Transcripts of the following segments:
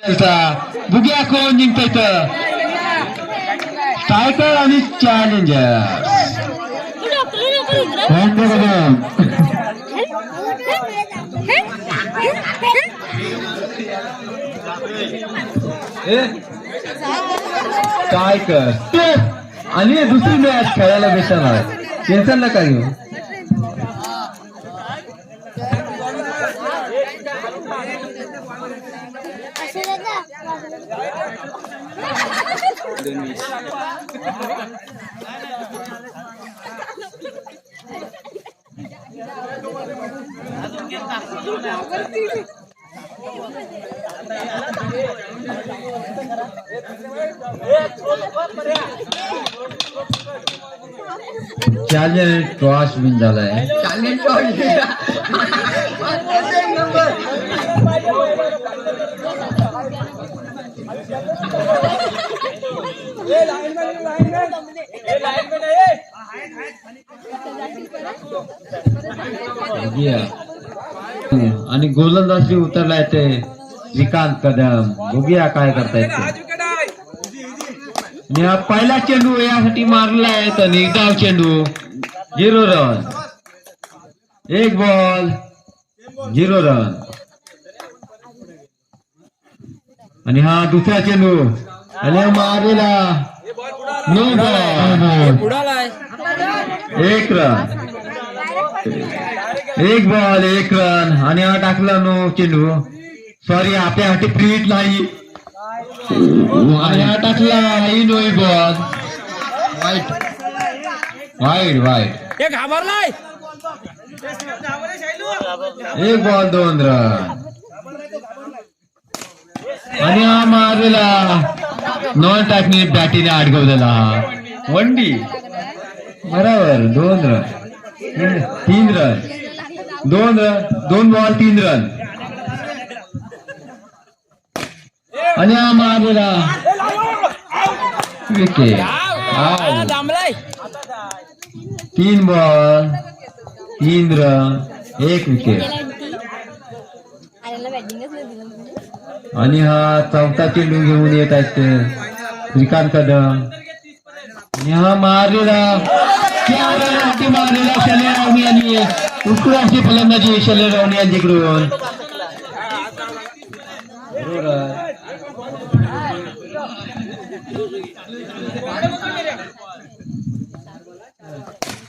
बुग्या कोण जिंकत टायगर आणि चॅलेंजर टायगर आणि दुसरी मॅच खेळायला बेसणार टेन्शन नका घेऊ. चॅलेंज टॉस विन झालाय. चॅलेंज आणि गोलंदाजी उतरलाय ते श्रीकांत कदम. बघूया काय करतायत ते. पहिला चेंडू यासाठी मारलाय तर निर्धाव चेंडू 0 रन. 1 ball 0 run. आणि हा दुसरा चेंडू आणि मारलेला 9 बॉल 1 रन. 1 ball 1 run. आणि हा टाकला 9 चेंडू. सॉरी आपल्यासाठी फ्रीट नाही. आणि हा टाकला 9 बॉल वाईट वाईट वाईट. 1 बॉल 2 रन. आणि हा मारलेला नॉन टाकणी बॅटीने अडकवलेला वंडी बरोबर 2 रन 3 रन 2 बॉल 3 रन. आणि हा मारलेला विकेट 3 बॉल 3 रन 1 विकेट. आणि हा चौथा चेंडू घेऊन येत आहेत ते श्रीकांत कदम. आणि हा मारलेला शैलेश रावणे यांनी उत्कृष्ट फलंदाजी शैलेश रावणे यांच्याकडून.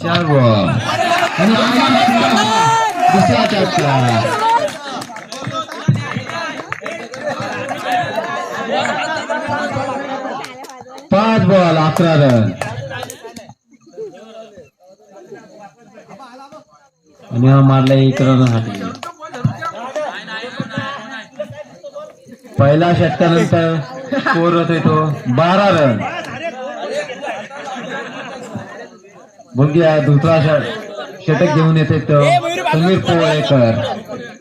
4 बॉल आणि दुसरा चौका 5 बॉल 11 रन. आणि हा मारला 1 रनसाठी. पहिल्या षटकानंतर स्कोर होतोय तो 12 रन. बघूया दुसरा षटक घेऊन येते तो समीर पोळेकर.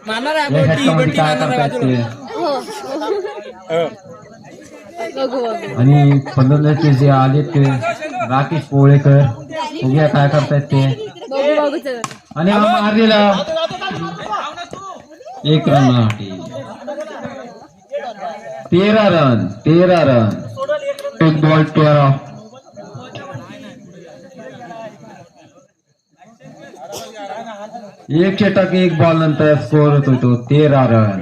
या षटकामध्ये काय करतायत ते. आणि फलंदाजी जे आले ते राकेश पोळेकर. बघूया काय करतायत ते. आणि हा मारलेला 1 रनसाठी 13 रन 1 बॉल 12. एक षटक 1 बॉल नंतर स्कोर होतो तो 13 रन.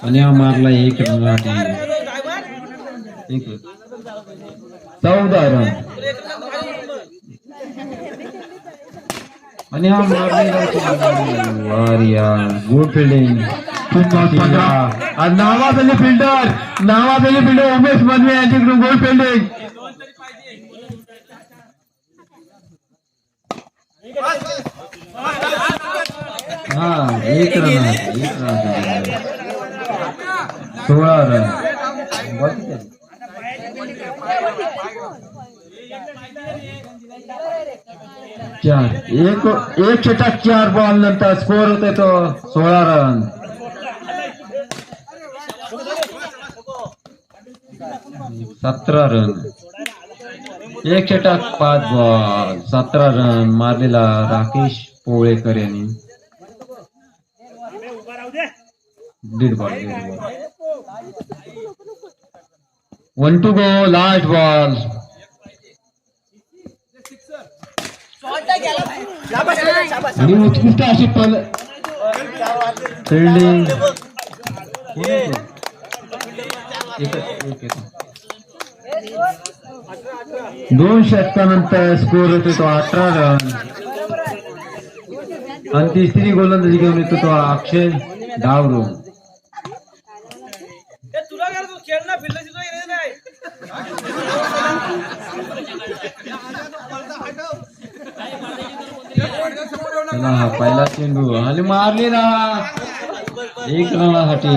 आणि हा मारला 1 रनसाठी 14 रन. आणि हा मारलेला गुड फिल्डिंग. नावाजलेले फिल्डर उमेश मनवे यांच्याकडून गुड फिल्डिंग. हा 1 रन 16 रन. एक षटक 4 बॉल नंतर स्कोर होते तो 16 रन. 17 रन. एक षटक 5 बॉल 17 रन मारलेला राकेश पोळेकर यांनी. Dead ball 1 to go last ball आणि उत्कृष्ट अशी फिल्डिंग दोन षटकानंतर स्कोर होतो तो 18 रन आणि तिसरी गोलंदाजी घेऊन येतो तो अक्षय डावरून हा पहिला चेंडू आणि मारली ना 1 रनासाठी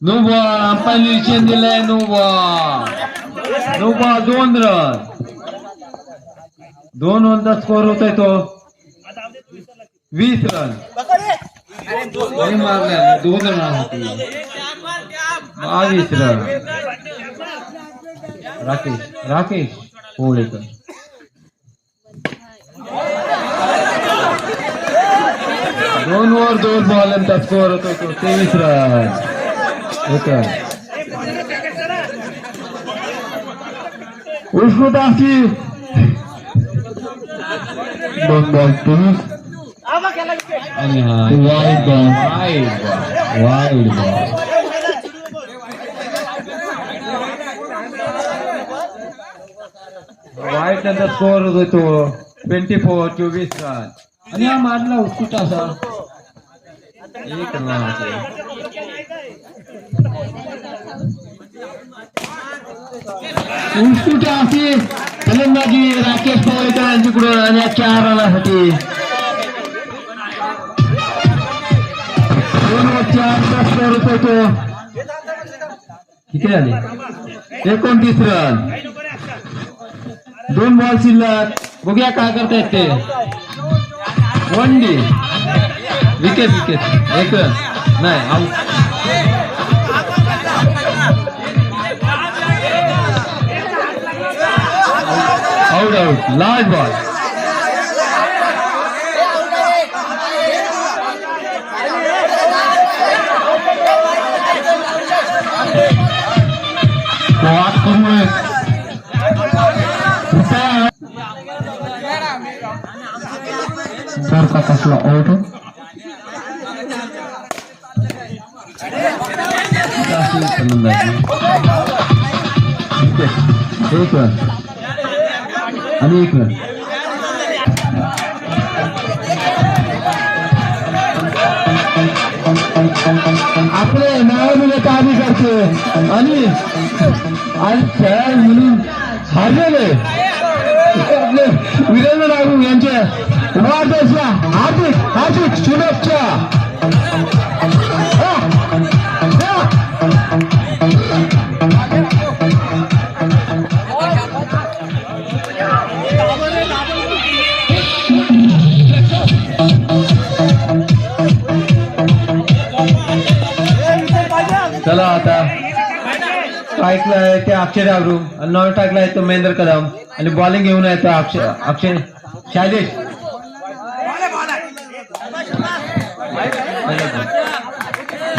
नो बॉल अंपायर डिसिजन दिलाय नो बॉल 2 रन 2 रनचा स्कोर होतोय तो 20 रन आणि मारल्या 2 रनासाठी 22 रन राकेश होळेकर 2 ओव्हर 2 बॉल यांचा स्कोर होतो तो 23 रन उत्कृष्ट अशी 2 बॉल 23 आणि हा वाईड बॉल वाईट नंतर स्कोर होतो तो 24 रन आणि हा मारला उत्कृष्ट असा 1 रन उत्कृष्ट अशी फलंदाजी राकेश पवारकर यांच्याकडून आणि 4 रनासाठी 2 व 4 स्कोर होतो तो किती झाले 29 रन 2 बॉल शिल्लक बघूया काय करतायत ते 1 डे विकेट 1 रन नाही आउट लास्ट बॉल का कसला आउट एक रन आणि 1 रन आपले नाव मुले कामी करते आणि खेळ म्हणून हारलेले आपले वीरेंद्र लागू यांच्या वाढदिवसाला हार्दिक शुभेच्छा चला आता टाकलाय ते अक्षय डावरू आणि नॉन टाकलाय तो महेंद्र कदम आणि बॉलिंग घेऊन आहे तो अक्षय शैलेश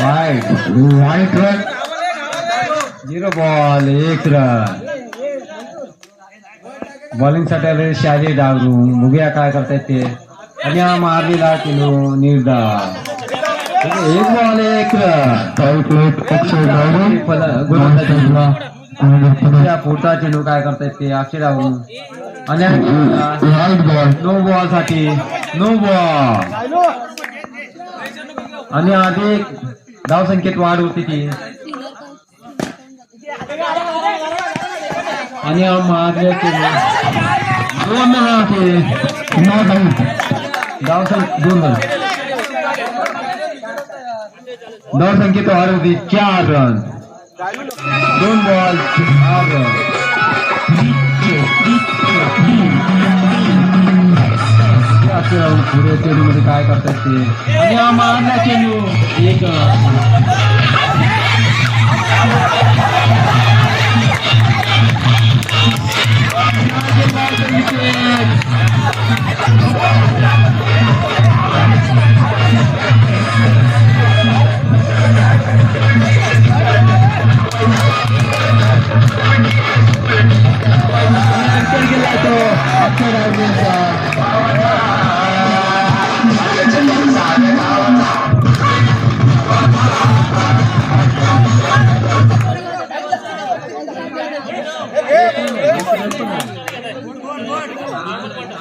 वाईट रन 0 बॉल 1 रन बॉलिंग साठी आले शैलेश डावरू बघूया काय करतायत ते आणि हा मारलेला किलो निर्धार 1 बॉल 1 रन पुढचा चेंडू काय करतायत ते अक्षय डावरून आणि नो बॉल साठी नो बॉल आणि अधिक धाव संख्येत वाढ होती ती आणि मारले दोन धाव संख्या 2 रन धाव संख्येत वाढ होती 4 रन 2 बॉल 4 रन पुढे चेंडू मध्ये काय करतात ते आणि हा मारला चेंडू 1 रन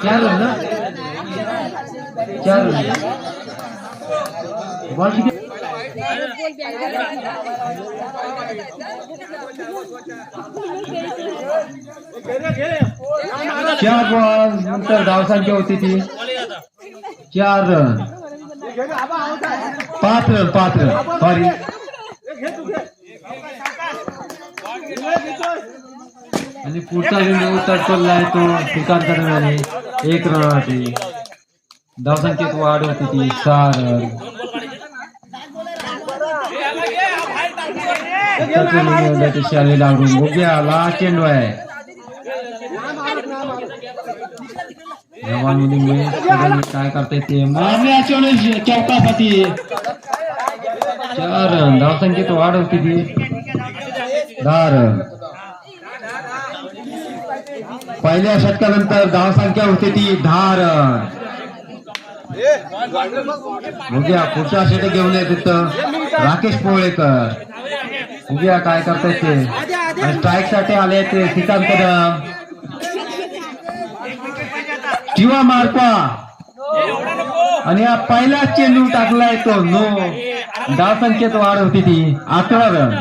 चार रन ना चार रन बॉल किती चार बॉल नंतर धावसंख्या होती ती 4 रन 5 रन सॉरी आणि पुढचा जो तडपडला आहे तो श्रीकांत आहे 1 रनाची धावसंख्येत वाढ होती ती 6 रन शाली लागून बघूया लास्ट चेंडू आहे काय करता येते मारण्या चौकासाठी 4 रन धावसंख्येत वाढ होती ती 10 रन पहिल्या षटकानंतर धावसंख्या होती ती 10 रन बघूया पुढचा षटक घेऊन येत तिथं राकेश पोळेकर बघूया काय करतायत ते स्ट्राईक साठी आले ते श्रीकांत कदम किंवा मारपा आणि हा पहिला चेंडू टाकलाय तो नो धावसंख्येत वाढ होती ती 11 रन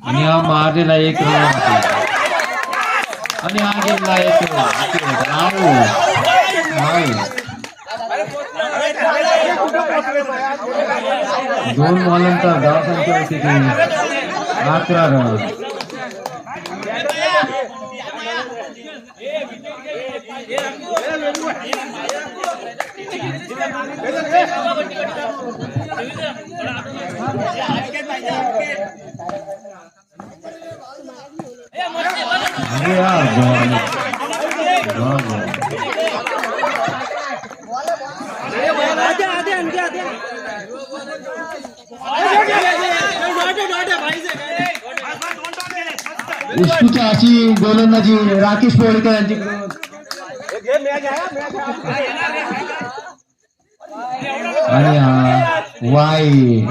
आणि हा मारलेला 1 रन आणि हा गेला येतो दोन बॉलनंतर धावसंख्या होती ती 11 रन उसकीच्या अशी गोलंदाजी राकेश पोळेकर यांच्याकडून आणि हा वाईट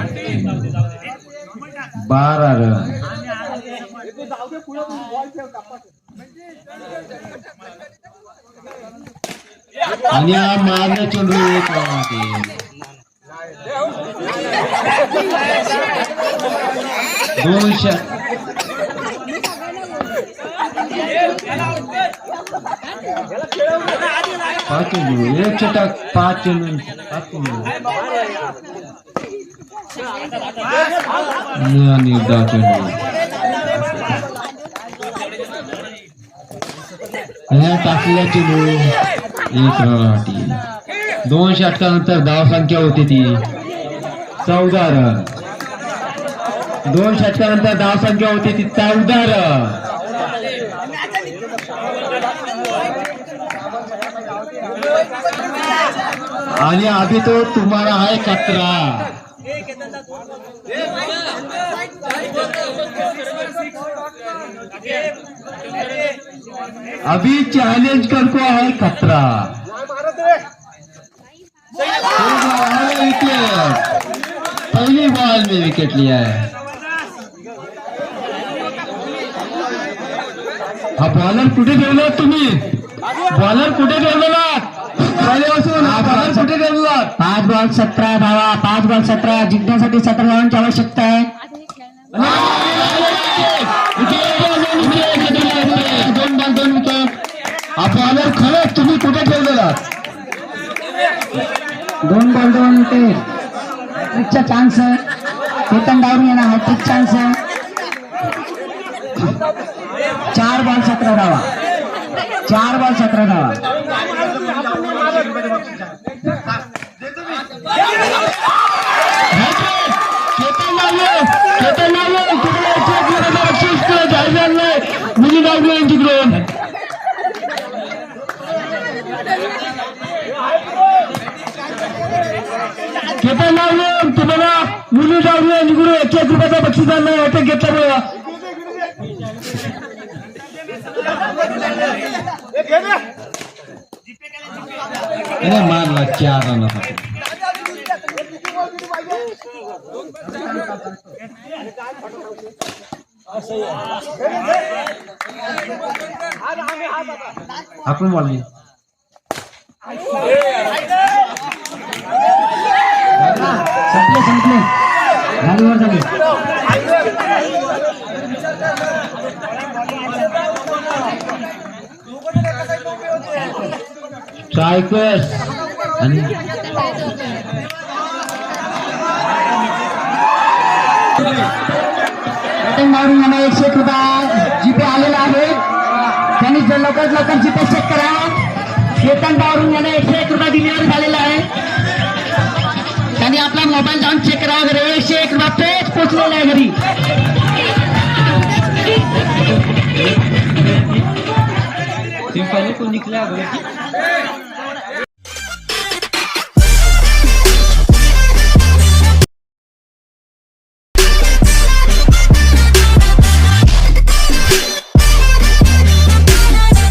12 रन आणि हा मारण्या चेंडू 1 रन दोन शॉट 5 चेंडू 1 षटक 5 चेंडू 7 चेंडू आणि 10 चेंडू टाकलेला चेंडू 1 रन 2 षटकानंतर धावसंख्या होती ती 14 रन 2 षटकानंतर धावसंख्या होती ती 14 रन आणि अभी तो तुम्हारा है खतरा अभी चैलेंज करको है खतरा विकेट पहली बॉल में विकेट लिया है हा बॉलर कुठे ठेवला तुम्ही बॉलर कुठे ठेवलेला बॉलर कुठे ठेवला 5 बॉल 17 धावा 5 बॉल 17 जिंकण्यासाठी 17 धावांची आवश्यकता आहे दोन विकेट हा बॉलर खरंच तुम्ही कुठे ठेवलेला 2 बॉल 2 विकेट हॅट्रिकचा चान्स आहे केतन डावरी यांना हॅट्रिक चान्स आहे 4 बॉल 17 धावा 4 बॉल 17 धावा केतन मुली जाऊन निघून 1 रुपयाचा बक्षीस आणला वाटत घेतल्यामुळे मारला 4 रनासाठी आपण बोलली संपले गाडीवर झाले सायकस आणि मारून मला 101 रुपये जीपे आलेला आहे त्यांनी जर लवकरात जीपे चेक करा चेतन बावरून यांना 101 रुपये डिलिव्हरी झालेला आहे त्यांनी आपला मोबाईल जाऊन चेक करा घरी 101 रुपये पेज पोचलेला आहे घरी पहले को निकला